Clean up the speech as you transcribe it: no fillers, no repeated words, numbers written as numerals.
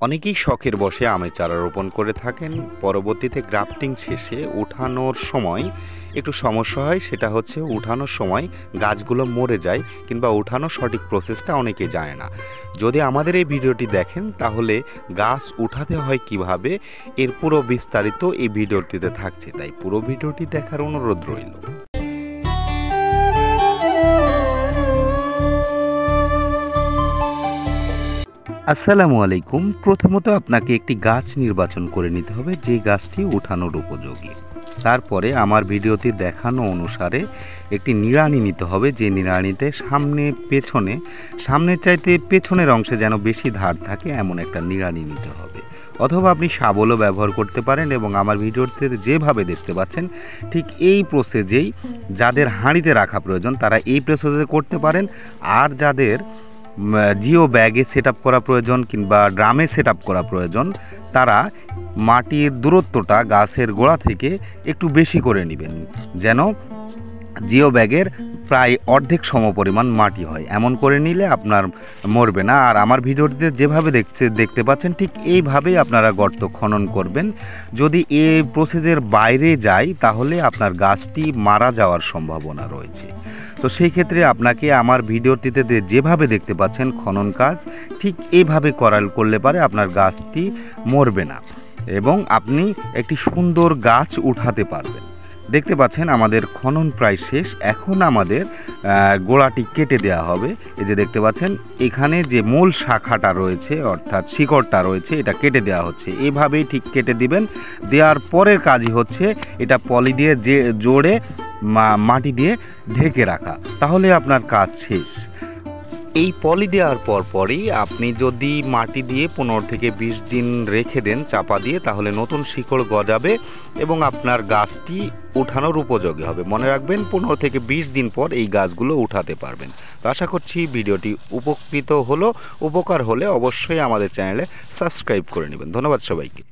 অনেকেই শখের বশে আমের চারা রোপণ করে থাকেন। পরবর্তীতে গ্রাফটিং শেষে উঠানোর সময় একটু সমস্যা হয়, সেটা হচ্ছে উঠানোর সময় গাছগুলো মরে যায় কিংবা উঠানোর সঠিক প্রসেসটা অনেকেই জানে না। যদি আমাদের এই ভিডিওটি দেখেন তাহলে গাছ উঠাতে হয় কিভাবে এর পুরো বিস্তারিত এই ভিডিওটিতে থাকছে, তাই পুরো ভিডিওটি দেখার অনুরোধ রইল। আসসালামু আলাইকুম। প্রথমত আপনাকে একটি গাছ নির্বাচন করে নিতে হবে যে গাছটি উঠানোর উপযোগী। তারপরে আমার ভিডিওতে দেখানো অনুসারে একটি নিড়ানি নিতে হবে, যে নিড়ানিতে সামনের চাইতে পেছনের অংশে যেন বেশি ধার থাকে এমন একটা নিড়ানি নিতে হবে। অথবা আপনি শাবলও ব্যবহার করতে পারেন এবং আমার ভিডিওতে যেভাবে দেখতে পাচ্ছেন ঠিক এই প্রসেসেই যাদের হাঁড়িতে রাখা প্রয়োজন তারা এই প্রসেসে করতে পারেন। আর যাদের জিও ব্যাগে সেট আপ করা প্রয়োজন কিংবা ড্রামে সেট আপ করা প্রয়োজন তারা মাটির দূরত্বটা গাছের গোড়া থেকে একটু বেশি করে নেবেন, যেন জিও ব্যাগের প্রায় অর্ধেক সমপরিমাণ মাটি হয়। এমন করে নিলে আপনার মরবে না। আর আমার ভিডিওটিতে যেভাবে দেখতে পাচ্ছেন ঠিক এইভাবেই আপনারা গর্ত খনন করবেন। যদি এই প্রসেসের বাইরে যায় তাহলে আপনার গাছটি মারা যাওয়ার সম্ভাবনা রয়েছে। তো সেই ক্ষেত্রে আপনাকে আমার ভিডিওটিতে যেভাবে দেখতে পাচ্ছেন খনন কাজ ঠিক এইভাবে করলে পারে আপনার গাছটি মরবে না এবং আপনি একটি সুন্দর গাছ উঠাতে পারবেন। দেখতে পাচ্ছেন আমাদের খনন প্রায় শেষ। এখন আমাদের গোড়াটি কেটে দেওয়া হবে। এই যে দেখতে পাচ্ছেন এখানে যে মূল শাখাটা রয়েছে অর্থাৎ শিকড়টা রয়েছে এটা কেটে দেওয়া হচ্ছে। এভাবেই ঠিক কেটে দিবেন। দেওয়ার পরের কাজই হচ্ছে এটা পলি দিয়ে জোড়ে মাটি দিয়ে ঢেকে রাখা, তাহলে আপনার কাজ শেষ। এই পলি দেওয়ার পরই আপনি যদি মাটি দিয়ে 15 থেকে 20 দিন রেখে দেন চাপা দিয়ে, তাহলে নতুন শিকড় গজাবে এবং আপনার গাছটি উঠানোর উপযোগী হবে। মনে রাখবেন 15 থেকে 20 দিন পর এই গাছগুলো উঠাতে পারবেন। তো আশা করছি ভিডিওটি উপকার হলে অবশ্যই আমাদের চ্যানেলে সাবস্ক্রাইব করে নেবেন। ধন্যবাদ সবাইকে।